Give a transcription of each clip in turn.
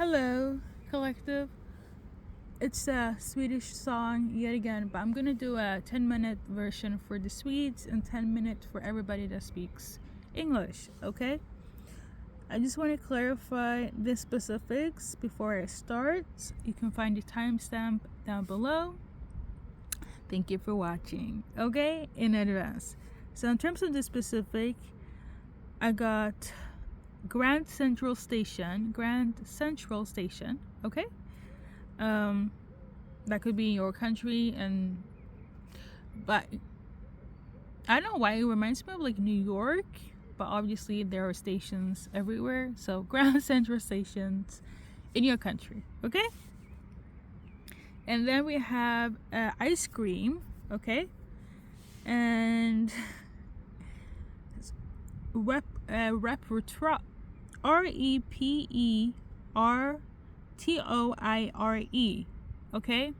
Hello, collective. It's a Swedish song yet again, but I'm gonna do a 10-minute version for the Swedes and 10 minutes for everybody that speaks English, okay? I just want to clarify the specifics before I start. You can find the timestamp down below. Thank you for watching, okay? In advance. So in terms of the specific, I got Grand Central Station, okay? That could be in your country, but I don't know why it reminds me of like New York, but obviously there are stations everywhere. So Grand Central Stations in your country, okay? And then we have ice cream, okay? And repertoire, REPERTOIRE, okay?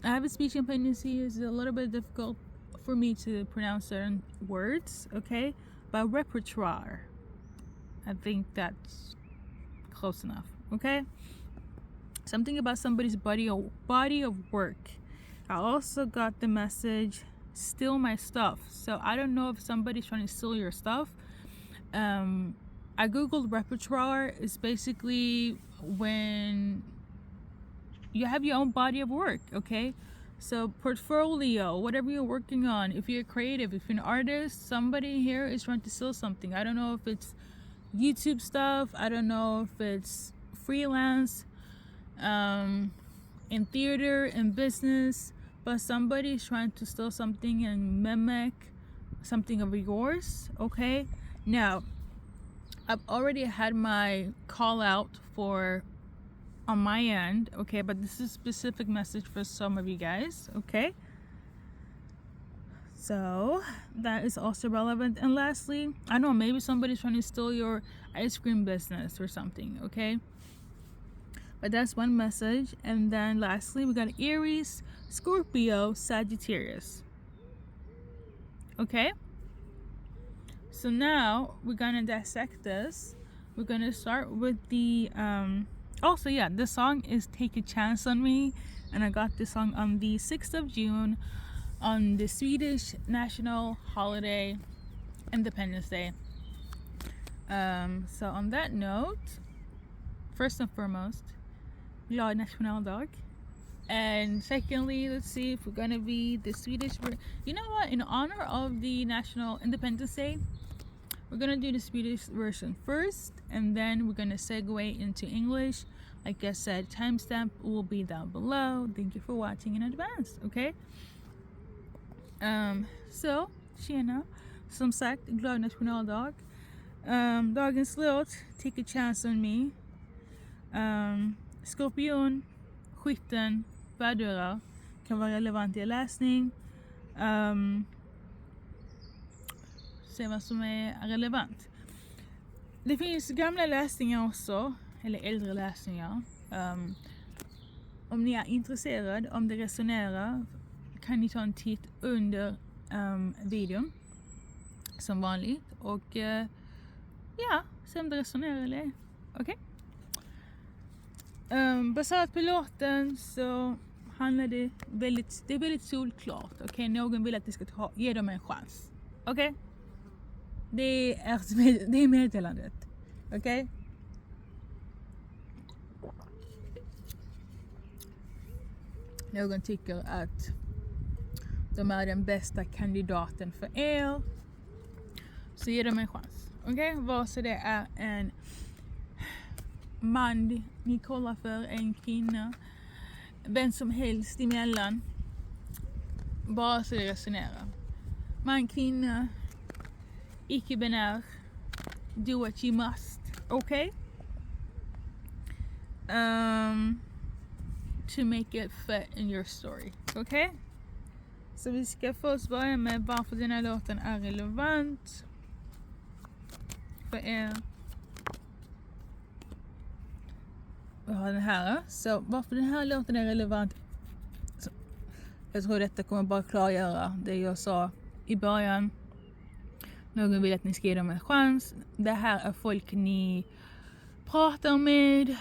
I have a speech impediment. It's a little bit difficult for me to pronounce certain words, okay? But repertoire, I think that's close enough, okay? Something about somebody's body of work. I also got the message, steal my stuff. So I don't know if somebody's trying to steal your stuff. I googled repertoire. It's basically when you have your own body of work, okay? So portfolio, whatever you're working on, if you're creative, if you're an artist, somebody here is trying to steal something. I don't know if it's YouTube stuff, I don't know if it's freelance, in theater, in business, but somebody is trying to steal something and mimic something of yours, okay? Now, I've already had my call out for on my end, okay, but this is a specific message for some of you guys, okay? So that is also relevant. And lastly, I don't know, maybe somebody's trying to steal your ice cream business or something, okay? But that's one message. And then lastly, we got Aries, Scorpio, Sagittarius, okay? So now we're gonna dissect this. We're gonna start with the this song is Take a Chance on Me, and I got this song on the 6th of June on the Swedish national holiday, Independence Day. So on that note, first and foremost, glad nationaldag. And secondly, let's see if we're gonna be the Swedish. You know what? In honor of the National Independence Day, we're gonna do the Swedish version first, and then we're gonna segue into English. Like I said, timestamp will be down below. Thank you for watching in advance, okay? Så, tjena. Som sagt, glad nationaldag. Dagens låt, Take a Chance on Me. Skorpion, skytten, värddörrar kan vara relevant i läsning. Se vad som är relevant. Det finns gamla läsningar också, eller äldre läsningar. Om ni är intresserade, om det resonerar, kan ni ta en titt under videon som vanligt och se om det resonerar eller okej. Baserat på låten så handlar det är väldigt solklart, okej? Någon vill att det ska ge dem en chans, okej? Det är meddelandet, okej? Någon tycker att de är den bästa kandidaten för er, så ger dem en chans, okej? Vare sig det är en man ni kollar för, en kvinna, vem som helst emellan, bara så det resonerar. Man, kvinna, icke-binär, do what you must, okay? To make it fit in your story, okay? Så vi ska först börja med varför den här låten är relevant för er. Vi har den här. Så varför den här låten är relevant, så jag tror detta kommer bara klargöra det jag sa i början. Någon vill att ni ska ge dem en chans. Det här är folk ni pratar med,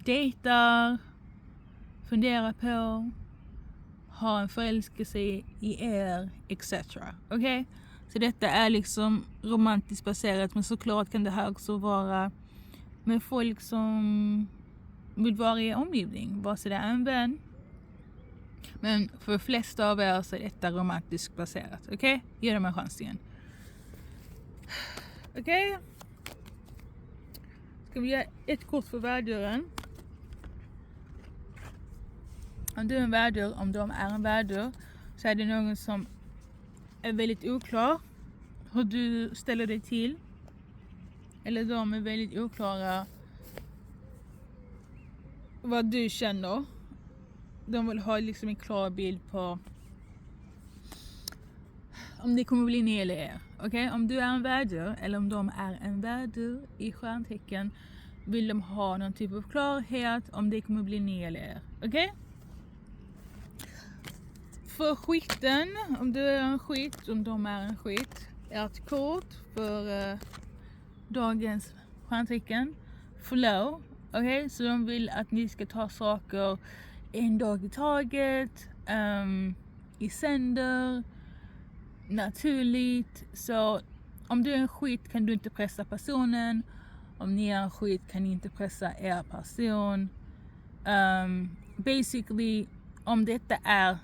dejtar, funderar på, har en förälskelse i er, etc. Okej? Så detta är liksom romantiskt baserat, men såklart kan det här också vara med folk som vill vara i omgivning, vare sig det är en vän. Men för de flesta av er så är detta romantiskt baserat. Okej? Ge dem en chans igen. Okej? Ska vi göra ett kort för värddörren? Om du är en värddörr, om de är en värddörr, så är det någon som är väldigt oklar hur du ställer dig till. Eller de är väldigt oklara vad du känner. De vill ha liksom en klar bild på om det kommer bli ni eller er. Okej? Om du är en värddörr eller om de är en värddörr i stjärntecken, vill de ha någon typ av klarhet om det kommer bli ni eller er. Okej? För skiten, om du är en skit, om de är en skit, är ett kort för dagens stjärntecken. Flow. Okej? Så de vill att ni ska ta saker en dag i taget, i sänder, naturligt. Så om du är en skit kan du inte pressa personen. Om ni är en skit kan ni inte pressa er person. Basically, om detta är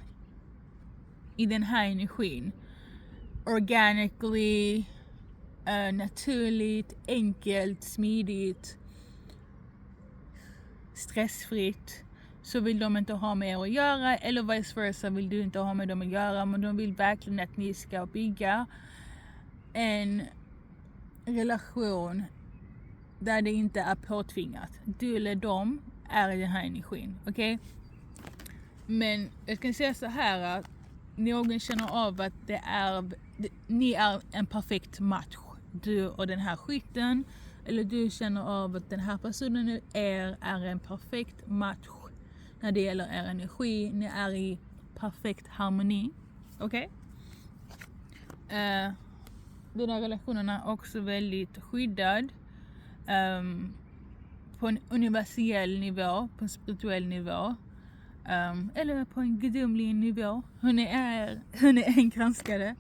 i den här energin, organically, naturligt, enkelt, smidigt, stressfritt, så vill de inte ha med er att göra, eller vice versa vill du inte ha med dem att göra, men de vill verkligen att ni ska bygga en relation där det inte är påtvingat. Du eller de är i den här energin, okej? Men jag kan säga så här att någon känner av att ni är en perfekt match, du och den här skiten, eller du känner av att den här personen är en perfekt match när det gäller er energi. Ni är i perfekt harmoni. Okej? Den här relationen är också väldigt skyddad. På en universell nivå, på en spirituell nivå. Eller på en gudomlig nivå. Hon är en granskare.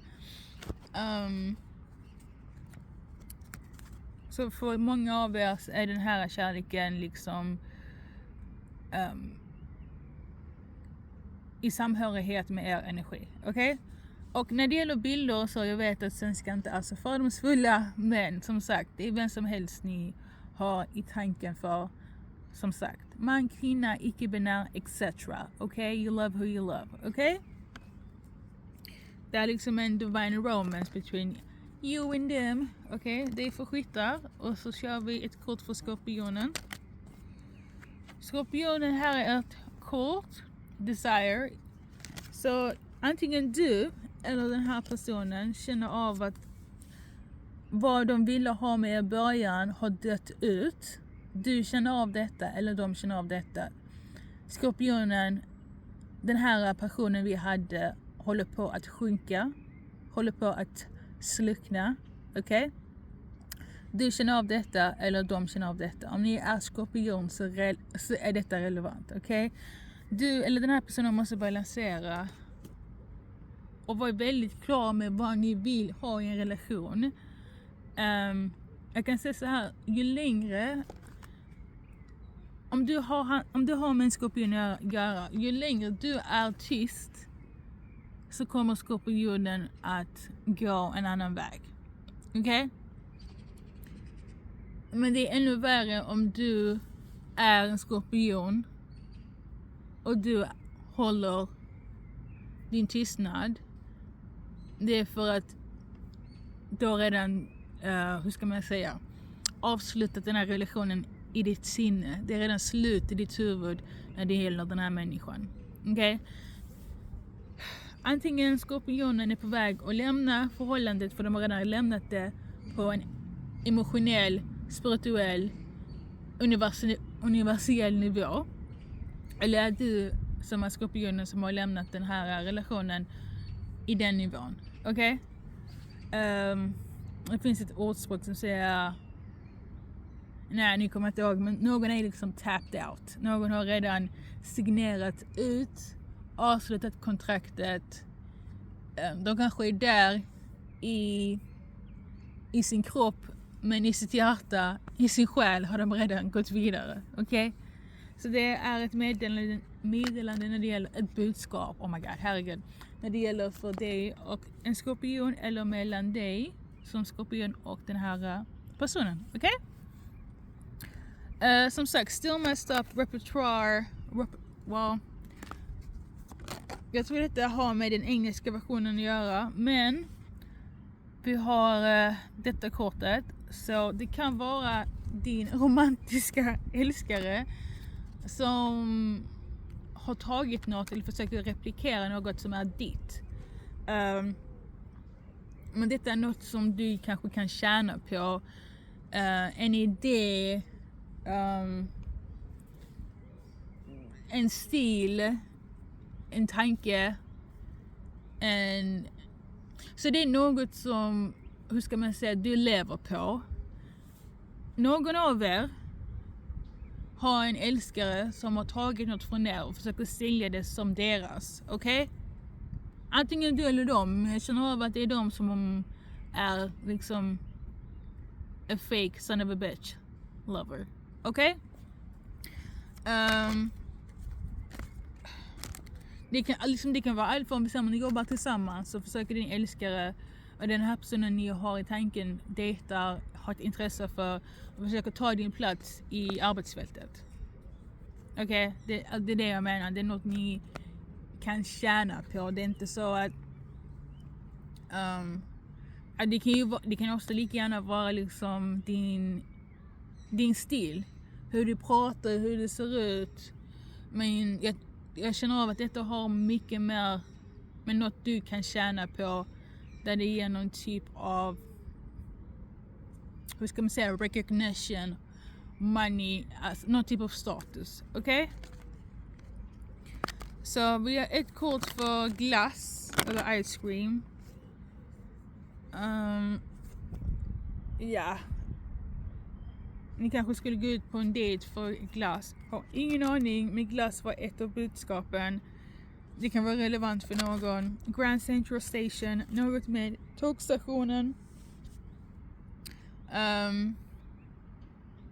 Så för många av er är den här kärleken liksom i samhörighet med er energi. Okej? Och när det gäller bilder så jag vet att svenska inte är så fördomsfulla, men som sagt, det är vem som helst ni har i tanken för. Som sagt, man, kvinna, icke-binär, etc. Okay? You love who you love. Okay? Det är liksom en divine romance between you and them. Okay? Det är för skyttar. Och så kör vi ett kort för skorpionen. Skorpionen här är ett kort. Desire. Så antingen du eller den här personen känner av att vad de ville ha med i början har dött ut. Du känner av detta eller de känner av detta. Skorpionen, den här passionen vi hade, håller på att sjunka. Håller på att sluckna. Okej? Du känner av detta eller de känner av detta. Om ni är skorpion så är detta relevant. Okej? Du eller den här personen måste balansera och vara väldigt klar med vad ni vill ha i en relation. Jag kan säga så här, ju längre om du har med en skorpion att göra, ju längre du är tyst så kommer skorpionen att gå en annan väg. Okej? Men det är ännu värre om du är en skorpion och du håller din tystnad. Det är för att då redan, hur ska man säga, avslutat den här relationen i ditt sinne. Det är redan slut i ditt huvud när det gäller den här människan. Okej? Antingen skorpionen är på väg att lämna förhållandet för de har redan lämnat det på en emotionell, spirituell, universell nivå. Eller är du som är skorpionen som har lämnat den här relationen i den nivån. Okej? Det finns ett ordspråk som säger Nej, ni kommer inte ihåg, men någon är liksom tapped out. Någon har redan signerat ut, avslutat kontraktet. De kanske är där i sin kropp, men i sitt hjärta, i sin själ har de redan gått vidare. Okej? Så det är ett meddelande när det gäller ett budskap. Oh my god, herregud. När det gäller för dig och en skorpion, eller mellan dig som skorpion och den här personen. Okej? Som sagt, still messed up repertoire. Well, jag tror detta har med den engelska versionen att göra, men vi har detta kortet. Så det kan vara din romantiska älskare som har tagit något eller försöker replikera något som är ditt. Men detta är något som du kanske kan tjäna på. En idé, en stil, en tanke, så det är något som, hur ska man säga, du lever på. Någon av er har en älskare som har tagit något från er och försöker sälja det som deras. Okej? Antingen du eller dem. Jag känner av att det är de som är liksom a fake son of a bitch lover. Okej? Det kan vara allt från om ni jobbar tillsammans så försöker din älskare och den här personen ni har i tanken dejtar, har ett intresse för och försöker ta din plats i arbetsfältet. Okej? Det är det jag menar. Det är något ni kan tjäna på. Det är inte så att det kan också lika gärna vara liksom din stil. Hur du pratar, hur det ser ut. Men jag känner av att detta har mycket mer med något du kan tjäna på. Där det ger någon typ av, hur ska man säga, recognition, money, alltså någon typ av status. Okej? Så vi har ett kort för glass eller ice cream. Ja. Ni kanske skulle gå ut på en date för glass. Har ingen aning, men glass var ett av budskapen. Det kan vara relevant för någon. Grand Central Station, något med tågstationen.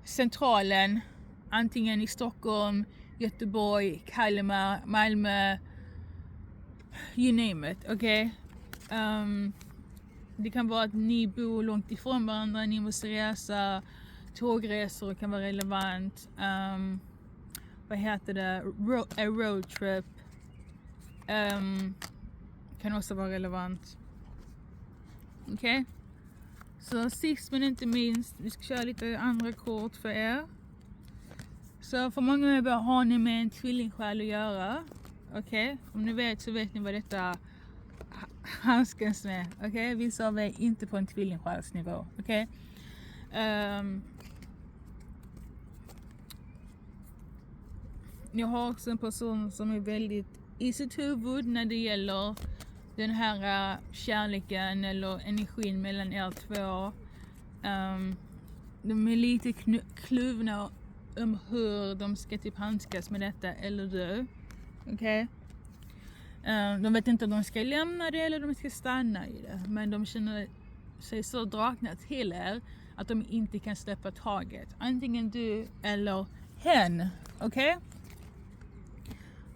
Centralen, antingen i Stockholm, Göteborg, Kalmar, Malmö, you name it, okej? Det kan vara att ni bor långt ifrån varandra, ni måste resa, tågresor kan vara relevant. Vad heter det? A road trip kan också vara relevant. Okej? Så sist men inte minst, vi ska köra lite andra kort för er. Så för många av er har ni med en tvillingsjäl att göra. Okej? Om ni vet så vet ni vad detta handskas med. Okej? Vissa av er inte på en tvillingsjälsnivå. Okej? Jag har också en person som är väldigt i sitt huvud när det gäller den här kärleken eller energin mellan er två. De är lite kluvna om hur de ska typ handskas med detta eller du. Okej? De vet inte om de ska lämna det eller om de ska stanna i det. Men de känner sig så dragna till er att de inte kan släppa taget. Antingen du eller hen. Okej?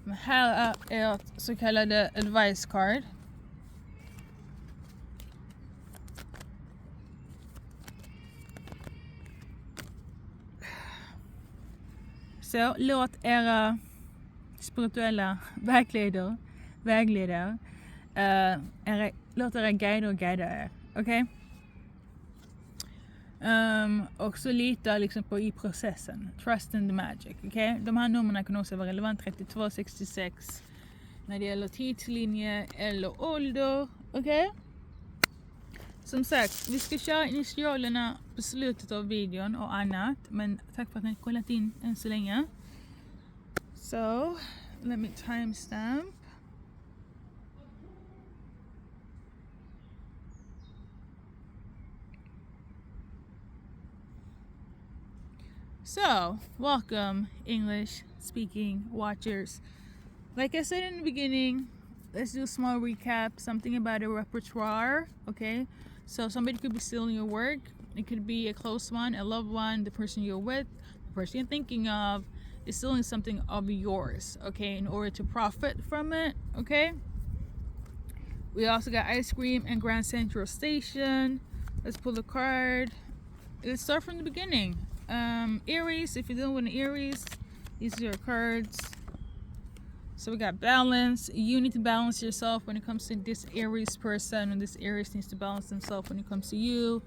Men här är ert så kallade advice card. Så låt era spirituella vägledare låt era guider guida er. Okej? Och så lita liksom på i processen. Trust in the magic. Okej? De här numren kan också vara relevant 32, 66 när det gäller tidslinje eller ålder. Okej? Som sagt, vi ska köra initialerna på slutet av videon och annat. Men tack för att ni har kollat in än så länge. So, let me timestamp. So, welcome, English speaking watchers. Like I said in the beginning, let's do a small recap, something about a repertoire, okay? So, somebody could be stealing your work. It could be a close one, a loved one, the person you're with, the person you're thinking of is stealing something of yours, okay, in order to profit from it, okay? We also got ice cream and Grand Central Station. Let's pull a card. Let's start from the beginning. Aries, if you're dealing with an Aries, these are your cards. So we got balance. You need to balance yourself when it comes to this Aries person, and this Aries needs to balance themselves when it comes to you.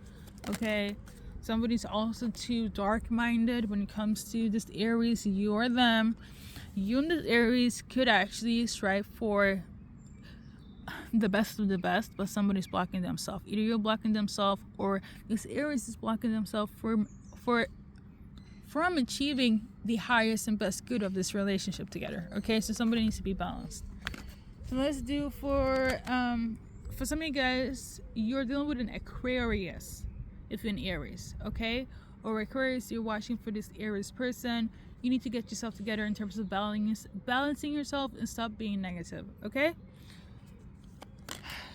Okay, somebody's also too dark-minded when it comes to this Aries, you or them. You and this Aries could actually strive for the best of the best, but somebody's blocking themselves. Either you're blocking themselves, or this Aries is blocking themselves from achieving the highest and best good of this relationship together. Okay, so somebody needs to be balanced. So let's do for some of you guys, you're dealing with an Aquarius if you're an Aries, okay? Or Aquarius, you're watching for this Aries person. You need to get yourself together in terms of balancing yourself and stop being negative, okay?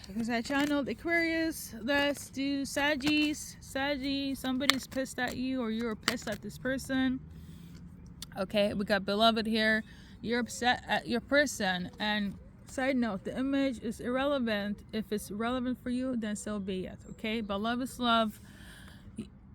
Because I channeled Aquarius. Let's do Saggies. Saggy, somebody's pissed at you or you're pissed at this person. Okay, we got beloved here. You're upset at your person. And side note, the image is irrelevant. If it's relevant for you, then so be it. Okay, but love is love.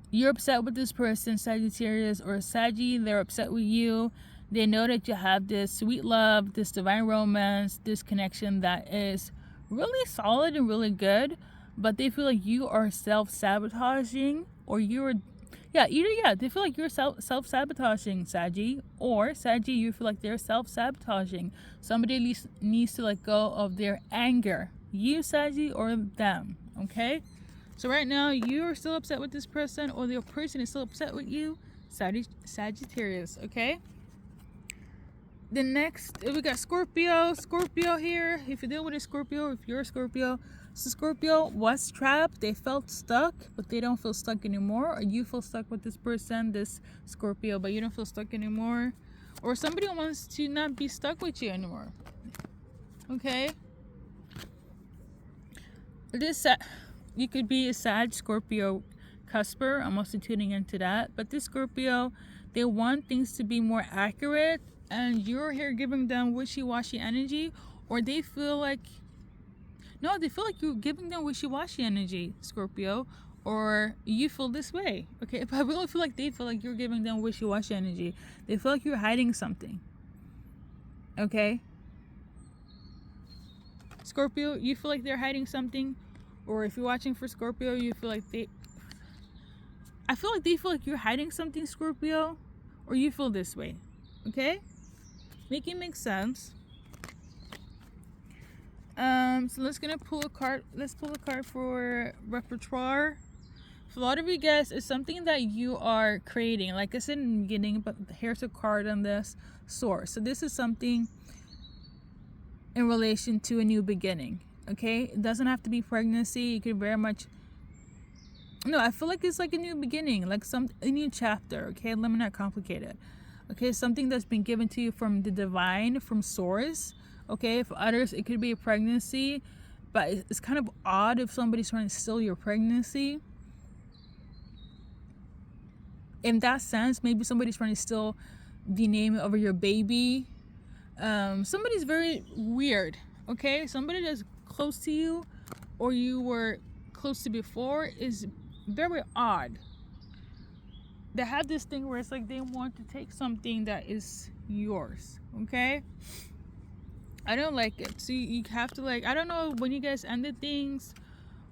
You're upset with this person, Sagittarius or Saggy. They're upset with you. They know that you have this sweet love, this divine romance, this connection that is really solid and really good, but they feel like you are self-sabotaging, or they feel like you're self-sabotaging, Saggy, or Saggy, you feel like they're self-sabotaging. Somebody at least needs to let go of their anger, you, Saggy, or them. Okay, so right now you're still upset with this person, or the person is still upset with you, Sagittarius. Okay, the next, we got Scorpio here. If you're dealing with a Scorpio, if you're a Scorpio, so Scorpio was trapped. They felt stuck, but they don't feel stuck anymore. Or you feel stuck with this person, this Scorpio, but you don't feel stuck anymore. Or somebody wants to not be stuck with you anymore. Okay, you could be a Sag Scorpio cusper. I'm also tuning into that. But this Scorpio, they want things to be more accurate, and you're here giving them wishy-washy energy, or they feel like you're giving them wishy-washy energy, Scorpio, or you feel this way. Okay, but I really feel like they feel like you're giving them wishy-washy energy. They feel like you're hiding something. Okay, Scorpio, you feel like they're hiding something, or if you're watching for Scorpio, you feel like they feel like you're hiding something, Scorpio, or you feel this way. Okay, make sense. So let's pull a card for repertoire. For a lot of you guys, it's something that you are creating, like I said in the beginning, but here's a card on this source. So this is something in relation to a new beginning. Okay, it doesn't have to be pregnancy. It could very much, no, I feel like it's like a new beginning, like a new chapter. Okay, let me not complicate it. Okay, something that's been given to you from the divine, from source. Okay, for others it could be a pregnancy, but it's kind of odd if somebody's trying to steal your pregnancy. In that sense, maybe somebody's trying to steal the name of your baby. Somebody's very weird. Okay, somebody that's close to you, or you were close to before, is very odd. They have this thing where it's like they want to take something that is yours. Okay, I don't like it. So you have to, like, I don't know when you guys ended things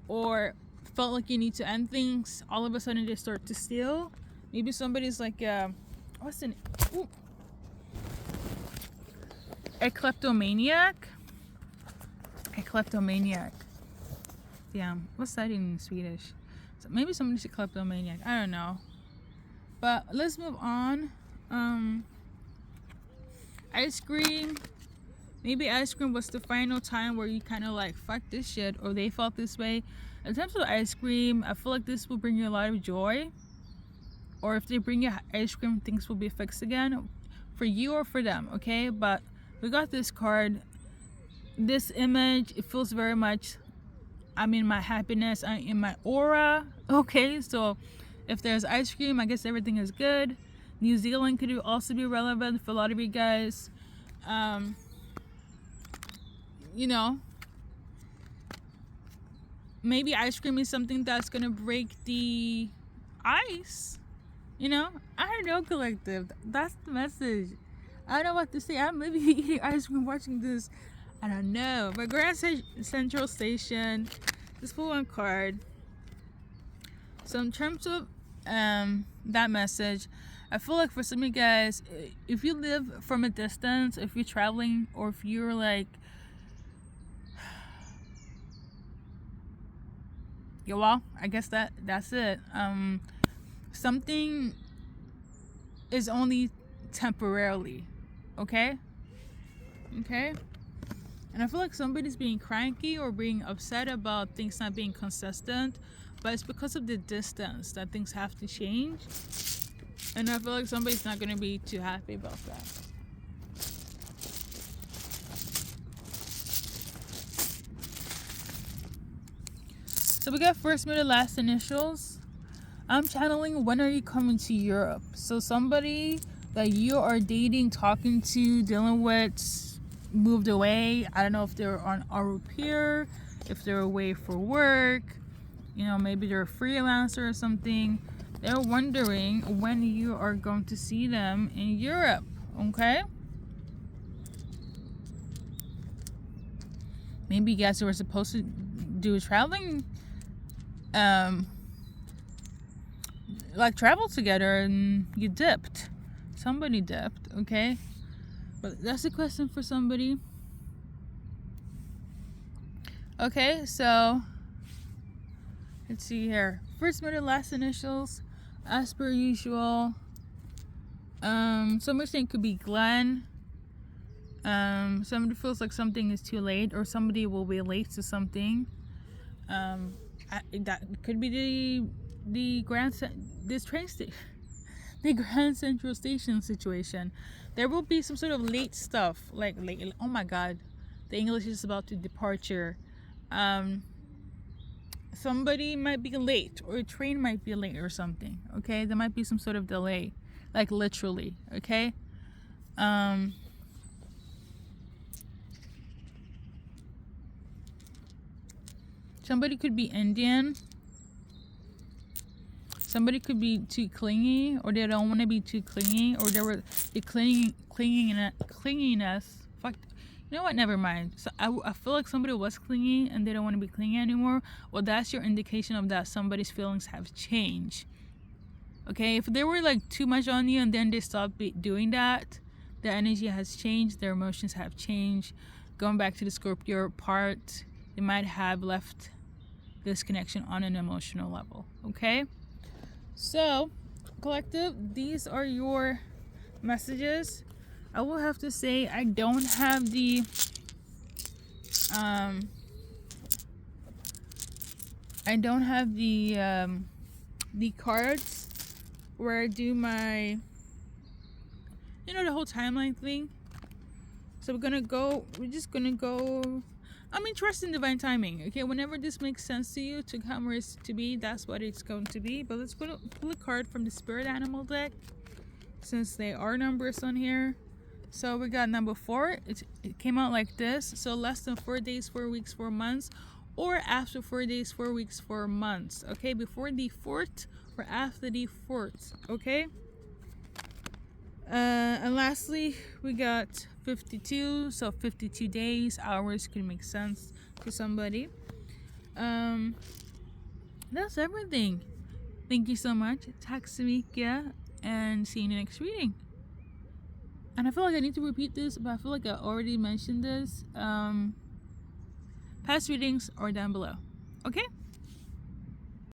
or felt like you need to end things, all of a sudden they start to steal. Maybe somebody's like what's the name? Ooh. A kleptomaniac. Damn, what's that in Swedish? So maybe somebody's a kleptomaniac, I don't know. But let's move on. Ice cream. Maybe ice cream was the final time where you kind of like, fuck this shit, or they felt this way. In terms of ice cream, I feel like this will bring you a lot of joy. or if they bring you ice cream, things will be fixed again for you or for them. Okay, but we got this card, this image. It feels very much, I'm in my happiness, I'm in my aura. Okay, so if there's ice cream, I guess everything is good. New Zealand could also be relevant for a lot of you guys. You know, maybe ice cream is something that's gonna break the ice. You know, I don't know, collective. That's the message. I don't know what to say. I'm maybe eating ice cream watching this. I don't know. But Grand Central Station, this full one card. So in terms of that message, I feel like for some of you guys, if you live from a distance, if you're traveling, or if you're like, yeah, well, I guess that's it. Something is only temporarily, okay? And I feel like somebody's being cranky or being upset about things not being consistent, but it's because of the distance that things have to change. And I feel like somebody's not going to be too happy about that. So we got first, middle, last initials. I'm channeling, when are you coming to Europe? So somebody that you are dating, talking to, dealing with, moved away. I don't know if they're on au pair, if they're away for work. You know, maybe they're a freelancer or something. They're wondering when you are going to see them in Europe, okay? Maybe you guys were supposed to do traveling, like travel together, and you dipped. Somebody dipped, okay? But that's a question for somebody. Okay, so let's see here. First, middle, last initials, as per usual. Somebody saying it could be Glenn. Somebody feels like something is too late, or somebody will be late to something. That could be the Grand Central Station situation. There will be some sort of late stuff, like late. Oh my God, the English is about to departure. Somebody might be late, or a train might be late or something. Okay, there might be some sort of delay, like literally. Okay. Somebody could be Indian. Somebody could be too clingy, or they don't want to be too clingy, or they were clinginess. Fuck. You know what? Never mind. So I feel like somebody was clingy and they don't want to be clingy anymore. Well, that's your indication of that somebody's feelings have changed. Okay, if they were like too much on you and then they stopped doing that, the energy has changed. Their emotions have changed. Going back to the Scorpio part, they might have left this connection on an emotional level. Okay. So, collective, these are your messages. I will have to say I don't have the cards where I do my, you know, the whole timeline thing. So we're just gonna go. I'm interested in divine timing. Okay, whenever this makes sense to you, to come where it's to be, that's what it's going to be. But let's pull a card from the spirit animal deck, since they are numbers on here. So we got number 4. It came out like this. So less than 4 days, 4 weeks, 4 months, or after 4 days, 4 weeks, 4 months. Okay, before the 4th or after the 4th. Okay. And lastly, we got 52. So 52 days, hours could make sense to somebody. That's everything. Thank you so much. Taxamika, and see you in the next reading. And I feel like I need to repeat this, but I feel like I already mentioned this. Past readings are down below. Okay?